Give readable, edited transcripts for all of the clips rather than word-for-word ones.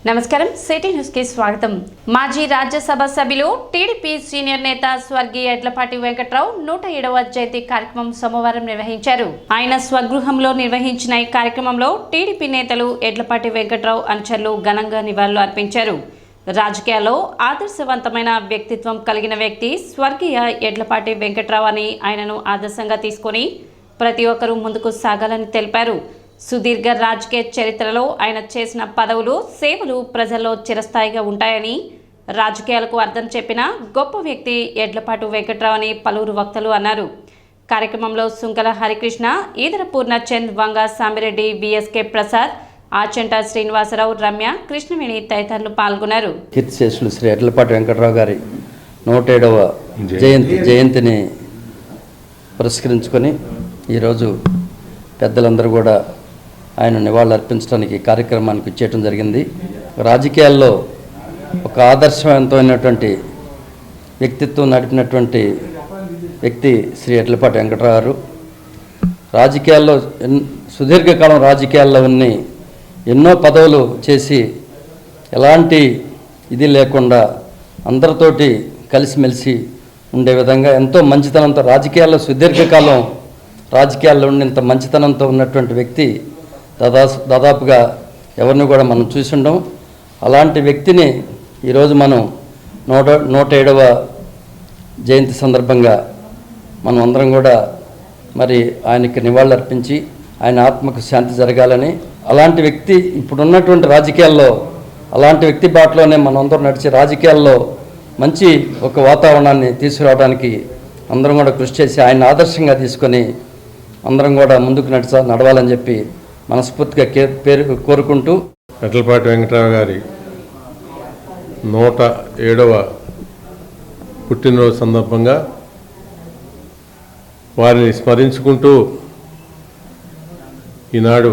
నమస్కారం city news కి స్వాగతం. మాజీ రాజ్యసభ సభ్యులు టీడీపీ సీనియర్ నేత స్వర్గీయ ఎడ్లపాటి వెంకట్రావు 107వ జయంతి కార్యక్రమం సోమవారం నిర్వహించారు. ఆయన స్వగృహంలో నిర్వహించిన ఈ కార్యక్రమంలో టీడీపీ నేతలు ఎడ్లపాటి వెంకట్రావు అనుచరులు ఘనంగా నివాళులు అర్పించారు. రాజకీయాల్లో ఆదర్శవంతమైన వ్యక్తిత్వం కలిగిన వ్యక్తి స్వర్గీయ ఎడ్లపాటి వెంకట్రావు అని ఆయనను ఆదర్శంగా తీసుకొని ప్రతి ఒక్కరూ ముందుకు సాగాలని తెలిపారు. సుదీర్ఘ రాజకీయ చరిత్రలో ఆయన చేసిన పదవులు, సేవలు ప్రజల్లో చిరస్థాయిగా ఉంటాయని, రాజకీయాలకు అర్థం చెప్పిన గొప్ప వ్యక్తి ఎడ్లపాటి వెంకట్రావు అని పలువురు వక్తలు అన్నారు. కార్యక్రమంలో సుంకల హరికృష్ణ, ఈదర పూర్ణచంద్, వంగ సామిరెడ్డి, విఎస్కే ప్రసాద్, ఆచంట శ్రీనివాసరావు, రమ్య, కృష్ణవేణి తదితరులు పాల్గొన్నారు. కీర్తిశేషులు శ్రీ ఎడ్లపాటి వెంకట్రావు గారి 107వ జయంతిని పురస్కరించుకొని ఈరోజు పెద్దలందరూ కూడా ఆయన నివాళులు అర్పించడానికి కార్యక్రమానికి ఇచ్చేయడం జరిగింది. రాజకీయాల్లో ఒక ఆదర్శవంతమైనటువంటి వ్యక్తిత్వం నడిపినటువంటి వ్యక్తి శ్రీ ఎడ్లపాటి వెంకట్రావు గారు. రాజకీయాల్లో సుదీర్ఘకాలం రాజకీయాల్లో ఉన్న ఎన్నో పదవులు చేసి ఎలాంటి ఇది లేకుండా అందరితోటి కలిసిమెలిసి ఉండే విధంగా ఎంతో మంచితనంతో రాజకీయాల్లో సుదీర్ఘకాలం రాజకీయాల్లో ఉండినంత మంచితనంతో ఉన్నటువంటి వ్యక్తి దాదాపుగా ఎవరిని కూడా మనం చూసి ఉండం. అలాంటి వ్యక్తిని ఈరోజు మనం 107వ జయంతి సందర్భంగా మనం అందరం కూడా మరి ఆయనకి నివాళులు అర్పించి ఆయన ఆత్మకు శాంతి జరగాలని, అలాంటి వ్యక్తి ఇప్పుడున్నటువంటి రాజకీయాల్లో అలాంటి వ్యక్తి బాటలోనే మనం అందరం నడిచి రాజకీయాల్లో మంచి ఒక వాతావరణాన్ని తీసుకురావడానికి అందరం కూడా కృషి చేసి ఆయన ఆదర్శంగా తీసుకొని అందరం కూడా ముందుకు నడవాలని చెప్పి మనస్ఫూర్తిగా కోరుకుంటూ ఎడ్లపాటి వెంకట్రావు గారి 107వ పుట్టినరోజు సందర్భంగా వారిని స్మరించుకుంటూ ఈనాడు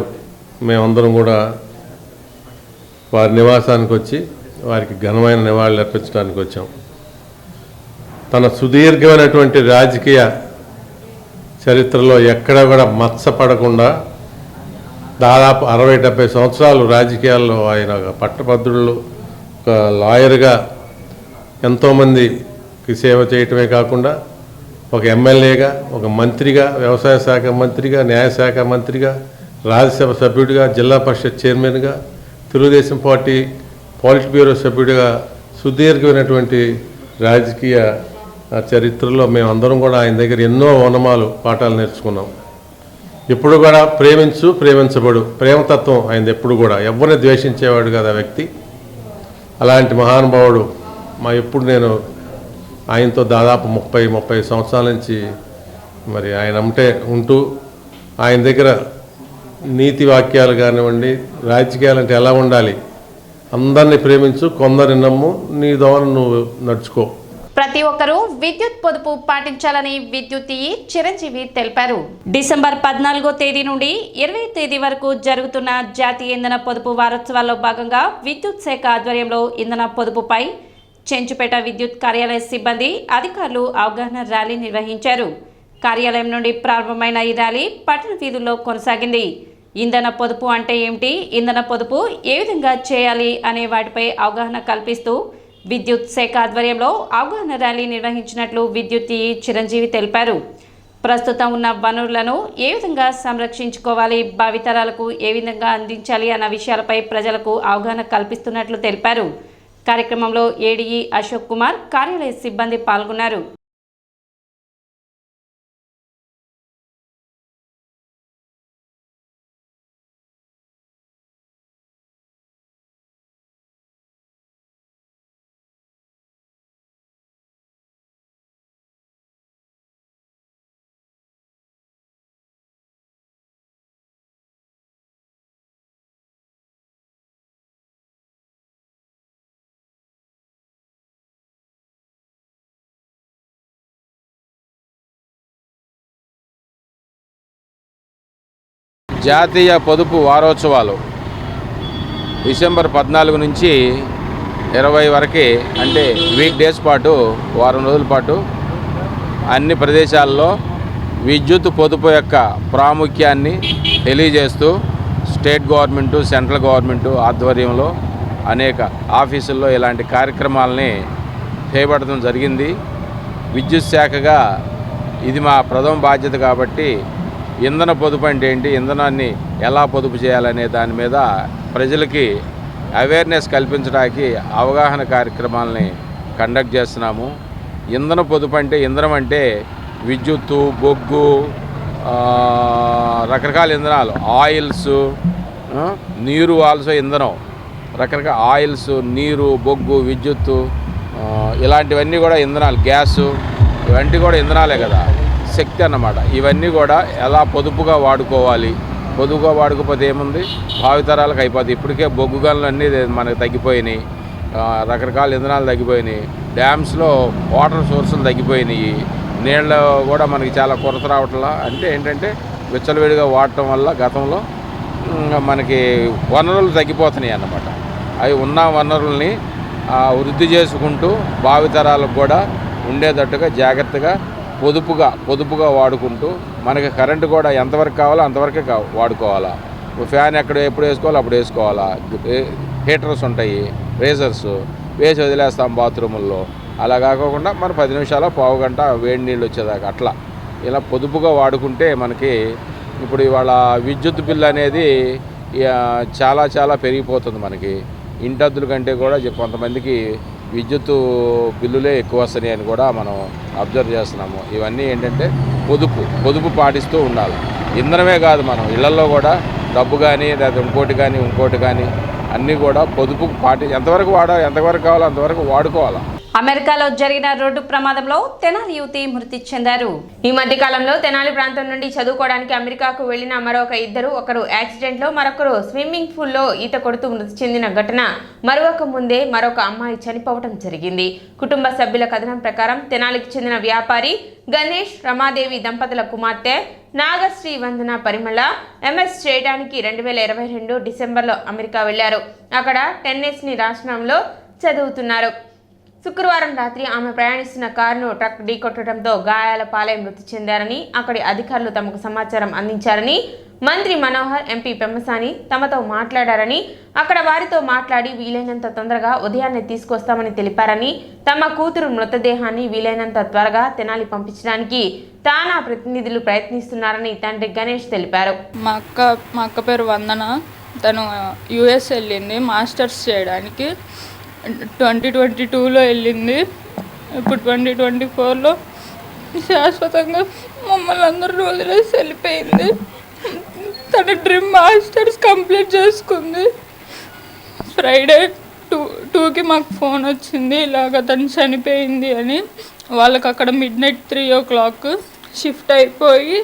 మేమందరం కూడా వారి నివాసానికి వచ్చి వారికి ఘనమైన నివాళులు అర్పించడానికి వచ్చాం. తన సుదీర్ఘమైనటువంటి రాజకీయ చరిత్రలో ఎక్కడ కూడా మచ్చపడకుండా దాదాపు 60-70 సంవత్సరాలు రాజకీయాల్లో ఆయన పట్టభద్రులు, ఒక లాయర్గా ఎంతోమందికి సేవ చేయటమే కాకుండా ఒక ఎమ్మెల్యేగా, ఒక మంత్రిగా, వ్యవసాయ శాఖ మంత్రిగా, న్యాయశాఖ మంత్రిగా, రాజ్యసభ సభ్యుడిగా, జిల్లా పరిషత్ చైర్మన్గా, తెలుగుదేశం పార్టీ పాలిట్ బ్యూరో సభ్యుడిగా సుదీర్ఘమైనటువంటి రాజకీయ చరిత్రలో మేమందరం కూడా ఆయన దగ్గర ఎన్నో ఓనమాలు పాఠాలు నేర్చుకున్నాం. ఎప్పుడు కూడా ప్రేమించబడు ప్రేమతత్వం ఆయనది. ఎప్పుడు కూడా ఎవరిని ద్వేషించేవాడు కదా వ్యక్తి. అలాంటి మహానుభావుడు ఎప్పుడు నేను ఆయనతో దాదాపు 30 సంవత్సరాల నుంచి మరి ఆయన ఉంటూ ఆయన దగ్గర నీతి వాక్యాలు కానివ్వండి, రాజకీయాలంటే ఎలా ఉండాలి, అందరినీ ప్రేమించు, కొందరిని నమ్ము, నీ దోవన నువ్వు నడుచుకో. ప్రతి ఒక్కరూ విద్యుత్ పొదుపు పాటించాలని విద్యుత్ చిరంజీవి తెలిపారు. డిసెంబర్ 14వ తేదీ నుండి 20వ తేదీ వరకు జరుగుతున్న జాతీయ ఇంధన పొదుపు వారోత్సవాల్లో భాగంగా విద్యుత్ శాఖ ఆధ్వర్యంలో ఇంధన పొదుపుపై చెంచుపేట విద్యుత్ కార్యాలయ సిబ్బంది, అధికారులు అవగాహన ర్యాలీ నిర్వహించారు. కార్యాలయం నుండి ప్రారంభమైన ఈ ర్యాలీ పట్టణ వీధుల్లో కొనసాగింది. ఇంధన పొదుపు అంటే ఏమిటి, ఇంధన పొదుపు ఏ విధంగా చేయాలి అనే వాటిపై అవగాహన కల్పిస్తూ విద్యుత్ శాఖ ఆధ్వర్యంలో అవగాహన ర్యాలీ నిర్వహించినట్లు విద్యుత్ చిరంజీవి తెలిపారు. ప్రస్తుతం ఉన్న వనరులను ఏ విధంగా సంరక్షించుకోవాలి, భావితరాలకు ఏ విధంగా అందించాలి అన్న విషయాలపై ప్రజలకు అవగాహన కల్పిస్తున్నట్లు తెలిపారు. కార్యక్రమంలో ఏడీఈ అశోక్ కుమార్, కార్యాలయ సిబ్బంది పాల్గొన్నారు. జాతీయ పొదుపు వారోత్సవాలు డిసెంబర్ 14 నుంచి 20 వరకు, అంటే వీక్ డేస్ పాటు, వారం రోజుల పాటు అన్ని ప్రదేశాల్లో విద్యుత్ పొదుపు యొక్క ప్రాముఖ్యాన్ని తెలియజేస్తూ స్టేట్ గవర్నమెంటు, సెంట్రల్ గవర్నమెంటు ఆధ్వర్యంలో అనేక ఆఫీసుల్లో ఇలాంటి కార్యక్రమాలని చేపట్టడం జరిగింది. విద్యుత్ శాఖగా ఇది మా ప్రథమ బాధ్యత కాబట్టి ఇంధన పొదుపు అంటే ఏంటి, ఇంధనాన్ని ఎలా పొదుపు చేయాలనే దాని మీద ప్రజలకి అవేర్నెస్ కల్పించడానికి అవగాహన కార్యక్రమాలని కండక్ట్ చేస్తున్నాము. ఇంధన పొదుపు అంటే ఇంధనం అంటే విద్యుత్తు, బొగ్గు, రకరకాల ఇంధనాలు, ఆయిల్స్, నీరు, ఆల్సో ఇంధనం, రకరకాల ఆయిల్స్, నీరు, బొగ్గు, విద్యుత్తు, ఇలాంటివన్నీ కూడా ఇంధనాలు, గ్యాసు, ఇవన్నీ కూడా ఇంధనాలే కదా, శక్తి అన్నమాట. ఇవన్నీ కూడా ఎలా పొదుపుగా వాడుకోవాలి. పొదుపుగా వాడుకోకపోతే ఏముంది, భావితరాలకు అయిపోతుంది. ఇప్పటికే బొగ్గు గనులు అన్నీ మనకు తగ్గిపోయినాయి, రకరకాల ఇంధనాలు తగ్గిపోయినాయి, డ్యామ్స్లో వాటర్ సోర్సులు తగ్గిపోయినాయి, నీళ్ళు కూడా మనకి చాలా కొరత రావట్లా. అంటే ఏంటంటే విచ్చలవిడిగా వాడటం వల్ల గతంలో మనకి వనరులు తగ్గిపోతున్నాయి అన్నమాట. అవి ఉన్న వనరుల్ని వృద్ధి చేసుకుంటూ భావితరాలకు కూడా ఉండేటట్టుగా జాగ్రత్తగా పొదుపుగా వాడుకుంటూ మనకి కరెంటు కూడా ఎంతవరకు కావాలో అంతవరకే వాడుకోవాలా. ఫ్యాన్ ఎప్పుడు వేసుకోవాలో అప్పుడు వేసుకోవాలా. హీటర్స్ ఉంటాయి, రేజర్స్ వేసి వదిలేస్తాం బాత్రూముల్లో. అలా కాకుండా మనం 10 నిమిషాలు, పావు గంట వేడి నీళ్ళు వచ్చేదాకా అట్లా ఇలా పొదుపుగా వాడుకుంటే మనకి ఇప్పుడు ఇవాళ విద్యుత్ బిల్లు అనేది చాలా పెరిగిపోతుంది. మనకి ఇంటద్దుల కంటే కూడా కొంతమందికి విద్యుత్ బిల్లులే ఎక్కువ వస్తున్నాయి అని కూడా మనం అబ్జర్వ్ చేస్తున్నాము. ఇవన్నీ ఏంటంటే పొదుపు పాటిస్తూ ఉండాలి. ఇంధనమే కాదు, మనం ఇళ్లలో కూడా డబ్బు కానీ లేదా ఇంకోటి కానీ అన్నీ కూడా పొదుపు ఎంతవరకు ఎంతవరకు కావాలో అంతవరకు వాడుకోవాలి. అమెరికాలో జరిగిన రోడ్డు ప్రమాదంలో తెనాలి యువతి మృతి చెందారు. ఈ మధ్య కాలంలో తెనాలి ప్రాంతం నుండి చదువుకోవడానికి అమెరికాకు వెళ్లిన మరొక ఇద్దరు, ఒకరు యాక్సిడెంట్లో, మరొకరు స్విమ్మింగ్ పూల్లో ఈత కొడుతూ మృతి చెందిన ఘటన మరొక ముందే మరొక అమ్మాయి చనిపోవడం జరిగింది. కుటుంబ సభ్యుల కథనం ప్రకారం తెనాలికి చెందిన వ్యాపారి గణేష్, రమాదేవి దంపతుల కుమార్తె నాగశ్రీ వందన పరిమళ ఎంఎస్ చేయడానికి 2022 డిసెంబర్లో అమెరికా వెళ్లారు. అక్కడ టెన్నెస్సీ రాష్ట్రంలో చదువుతున్నారు. శుక్రవారం రాత్రి ఆమె ప్రయాణిస్తున్న కారును ట్రక్ ఢీకొట్టడంతో గాయాల పాలై మృతి చెందారని అక్కడి అధికారులు తమకు సమాచారం అందించారని, మంత్రి మనోహర్, ఎంపీ పెమ్మసాని తమతో మాట్లాడారని, అక్కడ వారితో మాట్లాడి వీలైనంత తొందరగా ఉదయాన్నే తీసుకొస్తామని తెలిపారని, తమ కూతురు మృతదేహాన్ని వీలైనంత త్వరగా తెనాలి పంపించడానికి తానా ప్రతినిధులు ప్రయత్నిస్తున్నారని తండ్రి గణేష్ తెలిపారు. మా అక్క పేరు వందన. తను యుఎస్ వెళ్ళింది మాస్టర్స్ చేయడానికి. 2022లో వెళ్ళింది. ఇప్పుడు 2024లో శాశ్వతంగా మమ్మల్ని అందరూ వదిలేసి వెళ్ళిపోయింది. తన డ్రీమ్ మాస్టర్స్ కంప్లీట్ చేసుకుంది. ఫ్రైడే 2కి మాకు ఫోన్ వచ్చింది, ఇలాగ తను చనిపోయింది అని. వాళ్ళకి అక్కడ midnight 3 o'clock షిఫ్ట్ అయిపోయి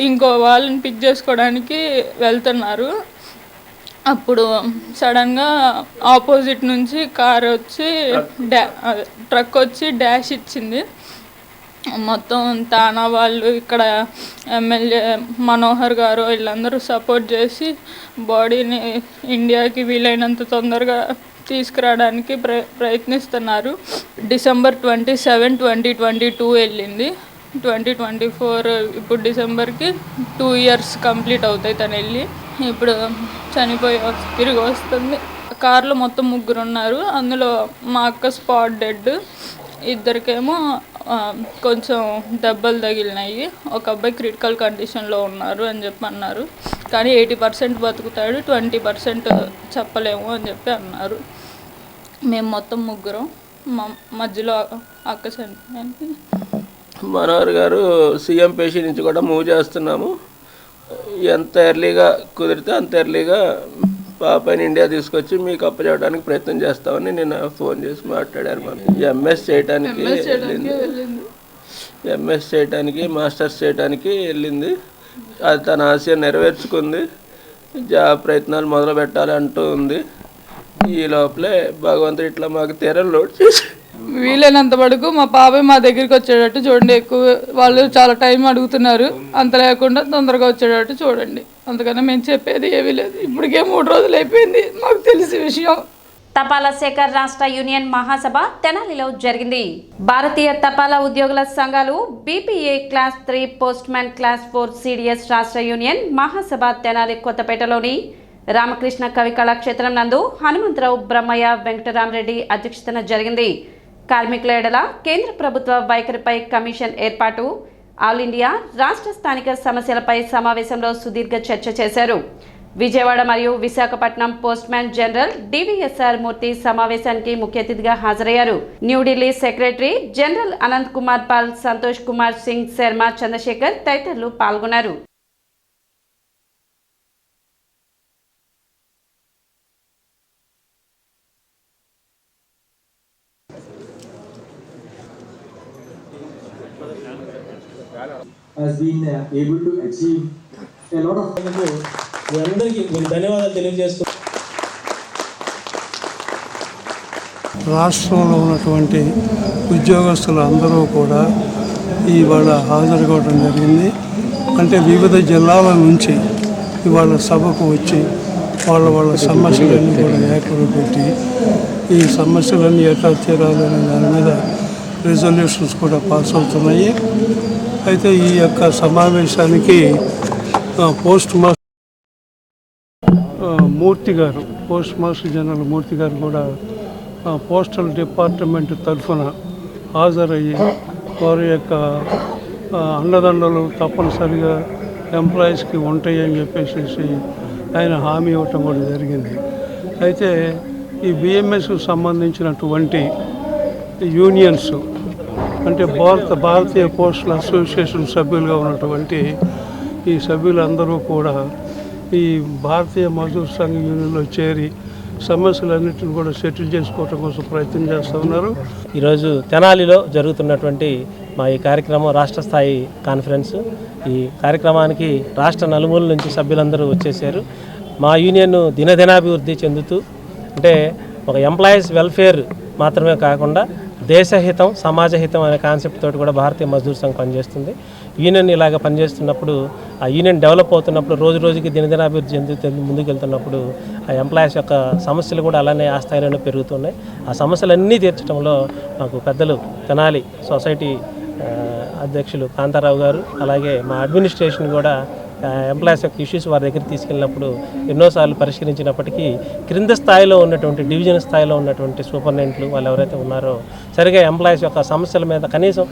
ఇంకో వాళ్ళని పిక్ చేసుకోవడానికి వెళ్తున్నారు. అప్పుడు సడన్గా ఆపోజిట్ నుంచి కార్ వచ్చి ట్రక్ వచ్చి డాష్ ఇచ్చింది. మొత్తం తానా వాళ్ళు, ఇక్కడ ఎమ్మెల్యే మనోహర్ గారు వీళ్ళందరూ సపోర్ట్ చేసి బాడీని ఇండియాకి వీలైనంత తొందరగా తీసుకురావడానికి ప్రయత్నిస్తున్నారు. December 27, 2022 వెళ్ళింది. 2024 ఇప్పుడు డిసెంబర్కి 2 years కంప్లీట్ అవుతాయి తను వెళ్ళి. ఇప్పుడు చనిపోయి తిరిగి వస్తుంది. కార్లో మొత్తం 3 ఉన్నారు. అందులో మా అక్క స్పాట్ డెడ్, ఇద్దరికేమో కొంచెం దెబ్బలు తగిలినాయి. ఒక అబ్బాయి క్రిటికల్ కండిషన్లో ఉన్నారు అని చెప్పి అన్నారు. కానీ 80% బతుకుతాడు, 20% చెప్పలేము అని చెప్పి అన్నారు. మేము మొత్తం 3, మధ్యలో అక్క చనిపోయింది. మనోహర్ గారు సీఎం పేషీ నుంచి కూడా మూవ్ చేస్తున్నాము. ఎంత ఎర్లీగా కుదిరితే అంత ఎర్లీగా పాపని ఇండియా తీసుకొచ్చి మీకు అప్పచెప్పడానికి ప్రయత్నం చేస్తామని నేను ఫోన్ చేసి మాట్లాడాను. ఎంఎస్ చేయడానికి మాస్టర్స్ చేయడానికి వెళ్ళింది. అది తన ఆశయం నెరవేర్చుకుంది. జాబ్ ప్రయత్నాలు మొదలు పెట్టాలి అంటూ ఉంది. ఈ లోపలే భగవంతుడు ఇట్లా మాకు తీరం లోడ్ చేసి వీలైనంత వరకు మా బాబాయ్ మా దగ్గరికి వచ్చేటట్టు చూడండి. ఎక్కువ వాళ్ళు చాలా టైం అడుగుతున్నారు, అంత లేకుండా తొందరగా వచ్చేటట్టు చూడండి. అందుకని మేము చెప్పేది ఏమీ లేదు. ఇప్పటికే 3 రోజులు అయిపోయింది మాకు తెలిసి విషయం. తపాలా శాఖ రాష్ట్ర యూనియన్ మహాసభ తెనాలిలో జరిగింది. భారతీయ తపాలా ఉద్యోగుల సంఘాలు BPA class 3 postman class 4 CDS రాష్ట్ర యూనియన్ మహాసభ తెనాలి కొత్తపేటలోని రామకృష్ణ కవి కళాక్షేత్రం నందు హనుమంతరావు బ్రహ్మయ్య వెంకటరామరెడ్డి అధ్యక్షతన జరిగింది. కార్మికుల ఎడల కేంద్ర ప్రభుత్వ వైఖరిపై కమిషన్ ఏర్పాటు, ఆల్ ఇండియా రాష్ట్ర స్థానిక సమస్యలపై సమావేశంలో సుదీర్ఘ చర్చ చేశారు. విజయవాడ మరియు Visakhapatnam postman general DVSR Murthy సమావేశానికి ముఖ్య అతిథిగా హాజరయ్యారు. న్యూఢిల్లీ సెక్రటరీ జనరల్ అనంత్ కుమార్ పాల్, సంతోష్ కుమార్ సింగ్ శర్మ, చంద్రశేఖర్ తదితరులు పాల్గొన్నారు. has been able to achieve a lot of మీ అందరికీ ధన్యవాదాలు తెలియజేస్తూ రాష్ట్రంలో ఉన్నటువంటి ఉద్యోగస్తులు అందరూ కూడా ఇవాళ హాజరు కావడం జరిగింది. అంటే వివిధ జిల్లాల నుంచి ఇవాళ సభకు వచ్చి వాళ్ళ సమస్యలన్నీ కూడా ఏకరు పెట్టి ఈ సమస్యలన్నీ ఎట్లా తీరాలనే దాని మీద రిజల్యూషన్స్ కూడా పాస్ అవుతున్నాయి. అయితే ఈ యొక్క సమావేశానికి పోస్ట్ మాస్టర్ జనరల్ మూర్తి గారు కూడా పోస్టల్ డిపార్ట్మెంట్ తరఫున హాజరయ్యి వారి యొక్క అండదండలు తప్పనిసరిగా ఎంప్లాయీస్కి ఉంటాయని చెప్పేసి ఆయన హామీ ఇవ్వటం కూడా జరిగింది. అయితే ఈ బిఎంఎస్కు సంబంధించినటువంటి యూనియన్స్ అంటే భారతీయ పోస్టల్ అసోసియేషన్ సభ్యులుగా ఉన్నటువంటి ఈ సభ్యులందరూ కూడా ఈ భారతీయ మజదూర్ సంఘ యూనియన్లో చేరి సమస్యలన్నింటిని కూడా సెటిల్ చేసుకోవడం కోసం ప్రయత్నం చేస్తూ ఉన్నారు. ఈరోజు తెనాలిలో జరుగుతున్నటువంటి మా ఈ కార్యక్రమం రాష్ట్ర స్థాయి కాన్ఫరెన్స్. ఈ కార్యక్రమానికి రాష్ట్ర నలుమూల నుంచి సభ్యులందరూ వచ్చేసారు. మా యూనియన్ దినదినాభివృద్ధి చెందుతూ అంటే ఒక ఎంప్లాయీస్ వెల్ఫేర్ మాత్రమే కాకుండా దేశహితం సమాజహితం అనే కాన్సెప్ట్ తోటి కూడా భారతీయ మజ్దూర్ సంఘ్ పనిచేస్తుంది. యూనియన్ ఇలాగ పనిచేస్తున్నప్పుడు ఆ యూనియన్ డెవలప్ అవుతున్నప్పుడు రోజు రోజుకి దినదినాభివృద్ధి ముందుకు వెళ్తున్నప్పుడు ఆ ఎంప్లాయీస్ యొక్క సమస్యలు కూడా అలానే ఆ స్థాయిలోనే పెరుగుతున్నాయి. ఆ సమస్యలన్నీ తీర్చడంలో మాకు పెద్దలు తెనాలి సొసైటీ అధ్యక్షులు కాంతారావు గారు అలాగే మా అడ్మినిస్ట్రేషన్ కూడా ఎంప్లాయీస్ యొక్క ఇష్యూస్ వారి దగ్గర తీసుకెళ్ళినప్పుడు ఎన్నోసార్లు పరిష్కరించినప్పటికీ క్రింద స్థాయిలో ఉన్నటువంటి డివిజన్ స్థాయిలో ఉన్నటువంటి సూపరింటెండెంట్లు వాళ్ళు ఎవరైతే ఉన్నారో సరిగా ఎంప్లాయీస్ యొక్క సమస్యల మీద కనీసం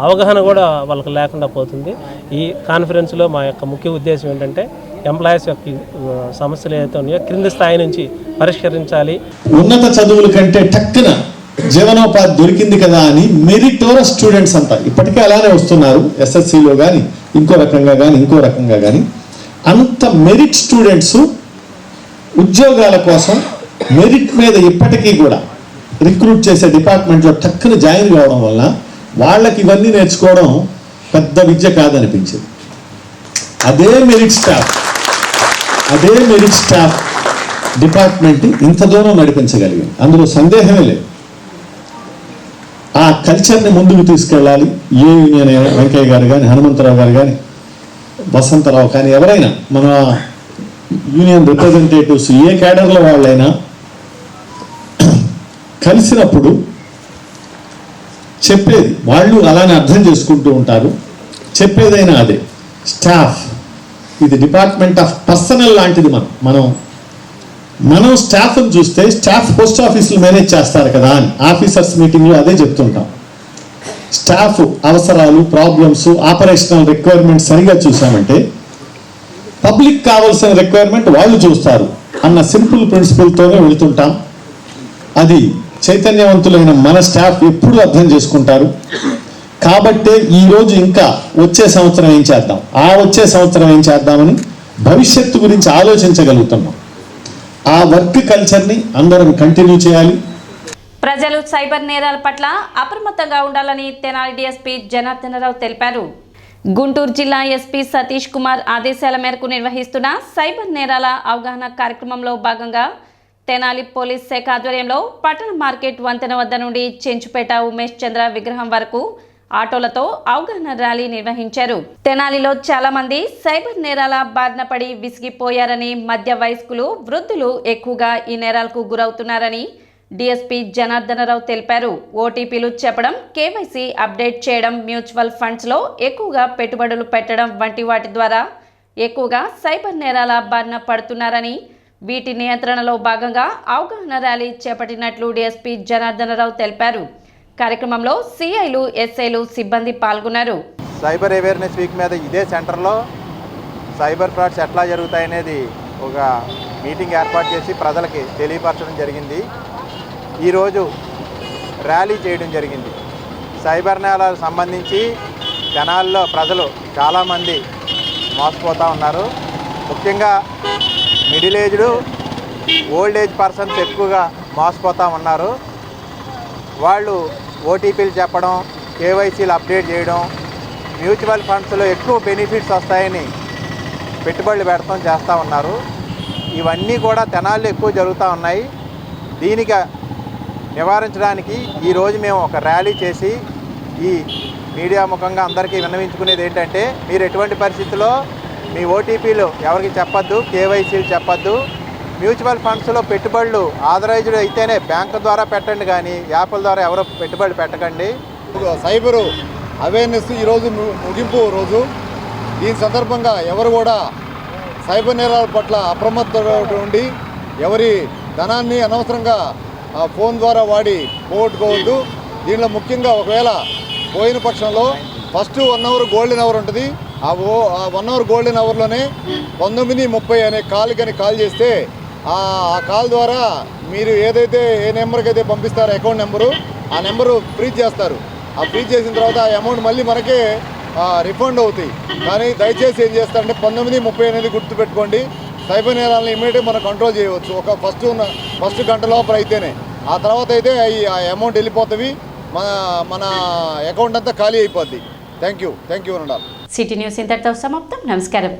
అవగాహన కూడా వాళ్ళకి లేకుండా పోతుంది. ఈ కాన్ఫరెన్స్లో మా యొక్క ముఖ్య ఉద్దేశం ఏంటంటే ఎంప్లాయీస్ యొక్క సమస్యలు ఏదైతే ఉన్నాయో క్రింద స్థాయి నుంచి పరిష్కరించాలి. ఉన్నత చదువుల కంటే టక్కున జీవనోపాధి దొరికింది కదా అని మెరిటోరస్ స్టూడెంట్స్ అంతా ఇప్పటికే అలానే వస్తున్నారు. ఎస్ఎస్సిలో కానీ ఇంకో రకంగా కానీ అంత మెరిట్ స్టూడెంట్స్ ఉద్యోగాల కోసం మెరిట్ మీద ఇప్పటికీ కూడా రిక్రూట్ చేసే డిపార్ట్మెంట్లో టక్కున జాయిన్ కావడం వల్ల వాళ్ళకి ఇవన్నీ నేర్చుకోవడం పెద్ద విద్య కాదనిపించింది. అదే మెరిట్ స్టాఫ్ డిపార్ట్మెంట్ ఇంత దూరం నడిపించగలిగింది, అందులో సందేహమే లేదు. ఆ కల్చర్ని ముందుకు తీసుకెళ్ళాలి. ఏ యూనియన్ అయినా వెంకయ్య గారు కానీ హనుమంతరావు గారు కానీ వసంతరావు కానీ ఎవరైనా మన యూనియన్ రిప్రజెంటేటివ్స్ ఏ క్యాడర్లో వాళ్ళైనా కలిసినప్పుడు చెప్పేది వాళ్ళు అలానే అర్థం చేసుకుంటూ ఉంటారు. చెప్పేదైనా అదే స్టాఫ్ ఇది డిపార్ట్మెంట్ ఆఫ్ పర్సనల్ లాంటిది. మనం స్టాఫ్ని చూస్తే స్టాఫ్ పోస్ట్ ఆఫీసులు మేనేజ్ చేస్తారు కదా అని ఆఫీసర్స్ మీటింగ్లో అదే చెప్తుంటాం. స్టాఫ్ అవసరాలు, ప్రాబ్లమ్స్, ఆపరేషనల్ రిక్వైర్మెంట్ సరిగా చూసామంటే పబ్లిక్ కావాల్సిన రిక్వైర్మెంట్ వాళ్ళు చూస్తారు అన్న సింపుల్ ప్రిన్సిపల్తోనే వెళుతుంటాం. అది చైతన్యవంతులైన మన స్టాఫ్ ఎప్పుడూ అర్థం చేసుకుంటారు. కాబట్టే ఈరోజు ఇంకా వచ్చే సంవత్సరం ఏం చేద్దామని భవిష్యత్తు గురించి ఆలోచించగలుగుతున్నాం. ఆ వర్క్ కల్చర్ని అందరం కంటిన్యూ చేయాలి. ప్రజలు సైబర్ నేరాల పట్ల అప్రమత్తంగా ఉండాలని తెనాలి డీఎస్పీ జనార్దనరావు తెలిపారు. గుంటూరు జిల్లా ఎస్పీ సతీష్ కుమార్ ఆదేశాల మేరకు నిర్వహిస్తున్న సైబర్ నేరాల అవగాహన కార్యక్రమంలో భాగంగా తెనాలి పోలీస్ శాఖ ఆధ్వర్యంలో పట్టణ మార్కెట్ వంతెన వద్ద నుండి చెంచుపేట ఉమేష్ చంద్ర విగ్రహం వరకు ఆటోలతో అవగాహన ర్యాలీ నిర్వహించారు. తెనాలిలో చాలా మంది సైబర్ నేరాల బారిన పడి విసిగిపోయారని, మధ్య వయస్కులు, వృద్ధులు ఎక్కువగా ఈ నేరాలకు గురవుతున్నారని డీఎస్పీ జనార్దనరావు తెలిపారు. ఓటీపీలు చెప్పడం, కేవైసీ అప్డేట్ చేయడం, మ్యూచువల్ ఫండ్స్లో ఎక్కువగా పెట్టుబడులు పెట్టడం వంటి వాటి ద్వారా ఎక్కువగా సైబర్ నేరాల బారిన పడుతున్నారని, వీటి నియంత్రణలో భాగంగా అవగాహన ర్యాలీ చేపట్టినట్లు డీఎస్పీ జనార్దనరావు తెలిపారు. కార్యక్రమంలో సిఐలు, ఎస్ఐలు, సిబ్బంది పాల్గొన్నారు. సైబర్ అవేర్నెస్ వీక్ మీద ఇదే సెంటర్లో సైబర్ ఫ్రాడ్స్ ఎట్లా జరుగుతాయనేది ఒక మీటింగ్ ఏర్పాటు చేసి ప్రజలకి తెలియపరచడం జరిగింది. ఈరోజు ర్యాలీ చేయడం జరిగింది. సైబర్ నేరాలకు సంబంధించి జనాల్లో ప్రజలు చాలామంది మోసపోతూ ఉన్నారు. ముఖ్యంగా middle aged, old age persons ఎక్కువగా మోసపోతూ ఉన్నారు. వాళ్ళు ఓటీపీలు చెప్పడం, కేవైసీలు అప్డేట్ చేయడం, మ్యూచువల్ ఫండ్స్లో ఎక్కువ బెనిఫిట్స్ వస్తాయని పెట్టుబడులు పెడతాం చేస్తూ ఉన్నారు. ఇవన్నీ కూడా తెనాల్లో ఎక్కువ జరుగుతూ ఉన్నాయి. దీనికి నివారించడానికి ఈరోజు మేము ఒక ర్యాలీ చేసి ఈ మీడియా ముఖంగా అందరికీ విన్నవించుకునేది ఏంటంటే, మీరు ఎటువంటి పరిస్థితుల్లో మీ ఓటీపీలు ఎవరికి చెప్పొద్దు, కేవైసీలు చెప్పొద్దు. మ్యూచువల్ ఫండ్స్లో పెట్టుబడులు ఆథరైజ్డ్ అయితేనే బ్యాంకు ద్వారా పెట్టండి, కానీ యాప్ల ద్వారా ఎవరు పెట్టుబడులు పెట్టకండి. సైబరు అవేర్నెస్ ఈరోజు ముగింపు రోజు. దీని సందర్భంగా ఎవరు కూడా సైబర్ నేరాల పట్ల అప్రమత్తంగా ఉండి ఎవరి ధనాన్ని అనవసరంగా ఫోన్ ద్వారా వాడి పోగొట్టుకోవద్దు. దీనిలో ముఖ్యంగా ఒకవేళ పోయిన పక్షంలో ఫస్ట్ 1 అవర్ గోల్డెన్ అవర్ ఉంటుంది. ఆ 1 అవర్ గోల్డెన్ అవర్లోనే 19:30 అనే కాల్ చేస్తే ఆ కాల్ ద్వారా మీరు ఏదైతే ఏ నెంబర్కి అయితే పంపిస్తారో అకౌంట్ నెంబరు, ఆ నెంబరు ఫ్రీజ్ చేస్తారు. ఆ ఫ్రీజ్ చేసిన తర్వాత ఆ అమౌంట్ మళ్ళీ మనకే రిఫండ్ అవుతాయి. కానీ దయచేసి ఏం చేస్తారంటే 19:30 అనేది గుర్తుపెట్టుకోండి. సైబర్ నేరాలను ఇమీడియట్గా మనం కంట్రోల్ చేయవచ్చు. ఒక ఫస్ట్ గంట లోపల అయితేనే, ఆ తర్వాత అయితే ఆ అమౌంట్ వెళ్ళిపోతుంది, మన అకౌంట్ అంతా ఖాళీ అయిపోద్ది. థ్యాంక్ యూ అనండి. సిటీ న్యూస్ ఇంతటితో సమాప్తం. నమస్కారం.